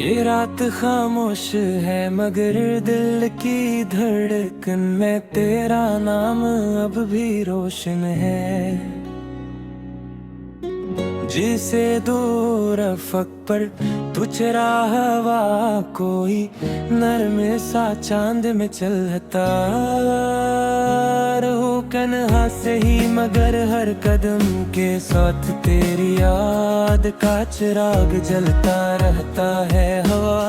ये रात खामोश है मगर दिल की धड़कन में तेरा नाम अब भी रोशन है। जिसे दूर अफक पर तू चराहवा कोई नरमे सा चांद में चलता रहूं कन्हा से ही मगर हर कदम के साथ तेरी याद का चिराग जलता रहता है हवा।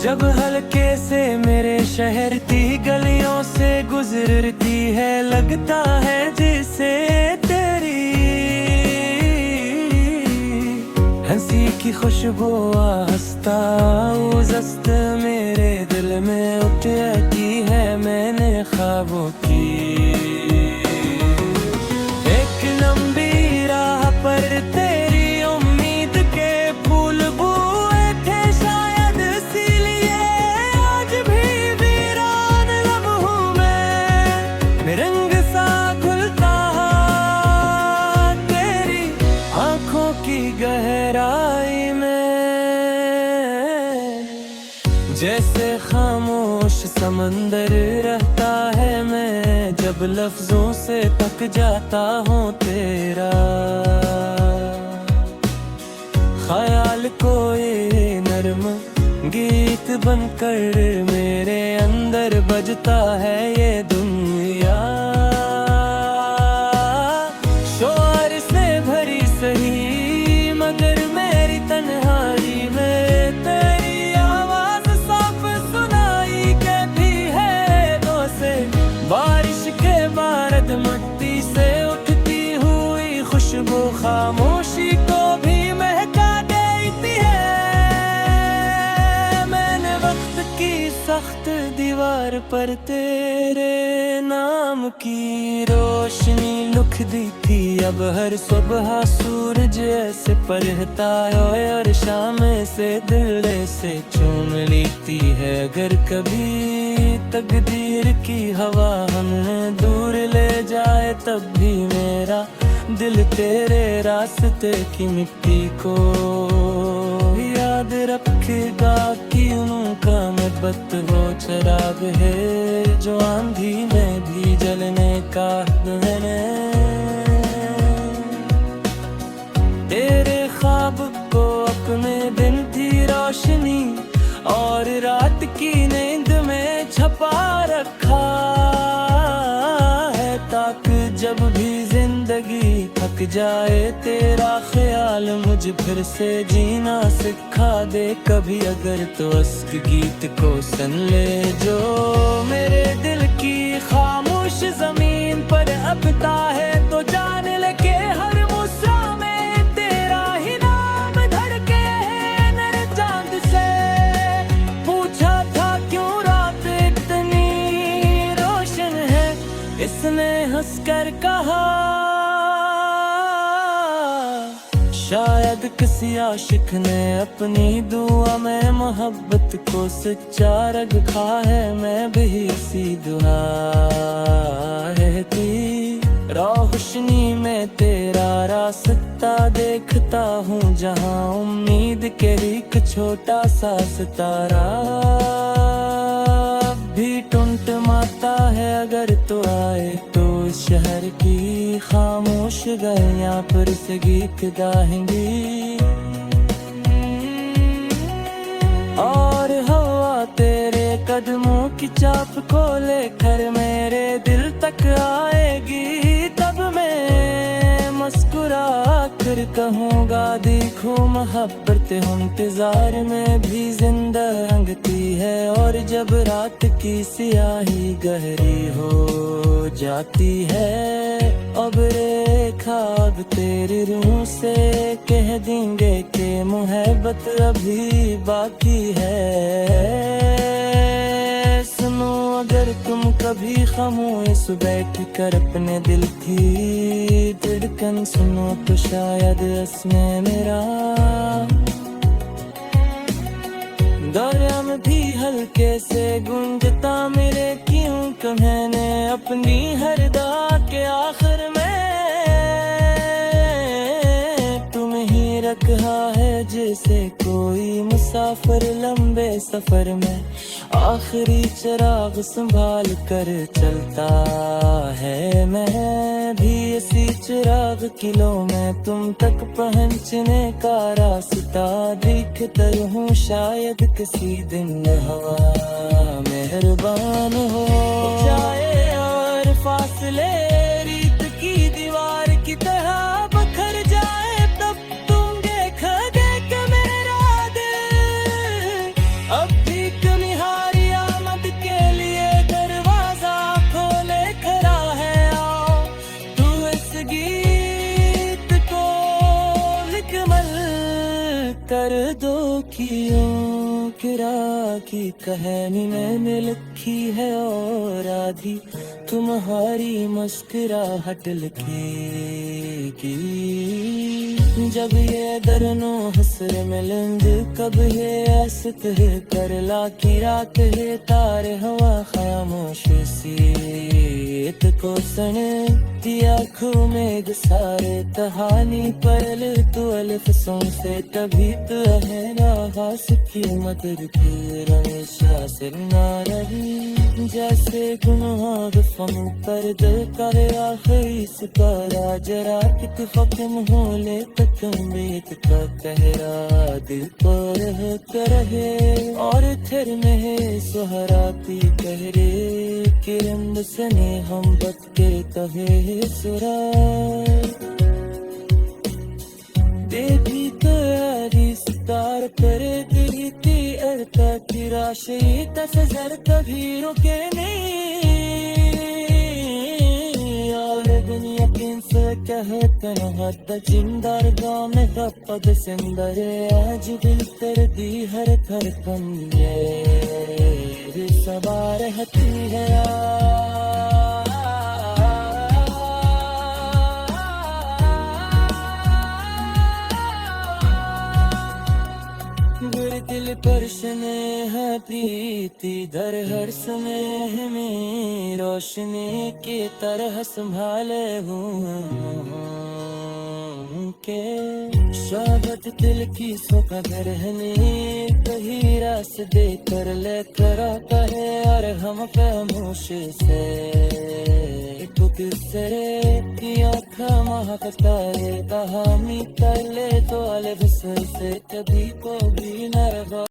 जब हल्के से मेरे शहर की गलियों से गुजरती है लगता है जिसे तेरी हंसी की खुशबू हंसता जस्त मेरे दिल में उठती है मैंने ख्वाबों की। एक लंबी राह पर तेरी उम्मीद के फूल बुए थे शायद इसीलिए आज भी वीरान लम्हों में रंग सा खुलता तेरी आंखों की गहराई में। जैसे खामोश समंदर रहता है मैं जब लफ्जों से थक जाता हूँ तेरा ख्याल कोई नर्म गीत बनकर मेरे अंदर बजता है ये दुनिया। शोर से भरी सही मगर मेरी तन्हाई में तेरी आवाज साफ सुनाई कहती है दो से बारिश के बारद मिट्टी से उठती हुई खुशबू खामोशी को भी महका देती है। मैंने वक्त की सख्त दीवार पर तेरे नाम की रोशनी लिख दी थी अब हर सुबह सूरज ऐसे पलटता है और शाम से दिल से चूम लेती है। अगर कभी तकदीर की हवा हमें दूर ले जाए तब भी मेरा दिल तेरे रास्ते की मिट्टी को याद रखेगा कि उनका मोहब्बत वो चिराग है जो आंधी में भी जलने का है। तेरे ख्वाब को अपने दिन की रोशनी और रात की नींद में छपा रखा है ताकि जब भी जिंदगी थक जाए तेरा ख्याल मुझे फिर से जीना सिखा दे कभी अगर तो अश्क गीत को सुन ले जो मेरे दिल की खामोश जमीन पर अपता है तो जान ले के हर मुस्रा में तेरा ही नाम धड़के है नर चांद से। पूछा था क्यों रात इतनी रोशन है इसने हंसकर कहा शायद किसी आशिक ने अपनी दुआ में मोहब्बत को सच्चा रखा है। मैं भी इसी दुआ रहती रोशनी में तेरा रास्ता देखता हूँ जहाँ उम्मीद के एक छोटा सा सितारा भी टुनटुनाता है। अगर तो आए तो इस शहर की खामोश गलियां पर से गीत गाएंगी और हवा तेरे कदमों की चाप को लेकर मेरे दिल तक आएगी। तब मैं मुस्कुरा कर कहूँगा देखो मोहब्बत इंतजार में भी जिंदा रंगती है और जब रात की सियाही गहरी हो जाती है अब रे ख्वाब तेरी रूह से कह देंगे कि मोहब्बत अभी बाकी है। सुनो अगर तुम कभी खामोश बैठ कर अपने दिल की धड़कन सुनो तो शायद इसमें मेरा दौरा में भी हल्के से गूंजता मेरे क्यों मैंने अपनी हर दा के आखिर में तुम ही रखा है जैसे कोई मुसाफिर लंबे सफर में आखिरी चिराग संभाल कर चलता है। मैं भी इसी चिराग किलो में तुम तक पहुंचने का रास्ता देखता हूँ, शायद किसी दिन हवा मेहरबान हो जाए और फासले रीत की दीवार की तरह बखर जाए। तब तुम देखोगे कि मेरा दिल अब भी तुम्हारी आमद के लिए दरवाजा खोले खड़ा है। आओ तू इस गीत को निकमल कर दो कियों किरा की कहानी मैंने लिखी है और आधी तुम्हारी मुस्कुराहट लिखेगी। जब ये दरनो हसर मिलंद कब है ऐसे कहे कर ला की रात है तारे हवा खामोश सीत को सने दिया आँखों में सारे कहानी पहले तो अल्फों से तभी तो है ना हास की मदद फिर हमेशा से ना रही। जैसे गुनाह फम पर दिल करे आखिरी सितारा जरा कित फकम हो ले तक उम्मीद का कहरा दिल पर रहे और थिर में है सुहराती कहरे किरण सने हम बत के कहे सुरा देवी तैयारी सितार करे दिखती अर्ता की राशि तसजर कभी रुके नहीं। और दुनिया किन से कहते हैं हद जिंदर गाँव में पद सिंदर आज दिल कर दी हर धड़कन ये सवार रहती है। दिल पर स्नेह प्रीति दर हर समय में रोशनी की तरह संभाले हूँ के स्वागत दिल की सुखद रहने कहीं रास दे कर ले कर आता है और हम खामोश से तो किसरे की आँखा महकता है कहानी कर ले तो अलग से कभी को भी न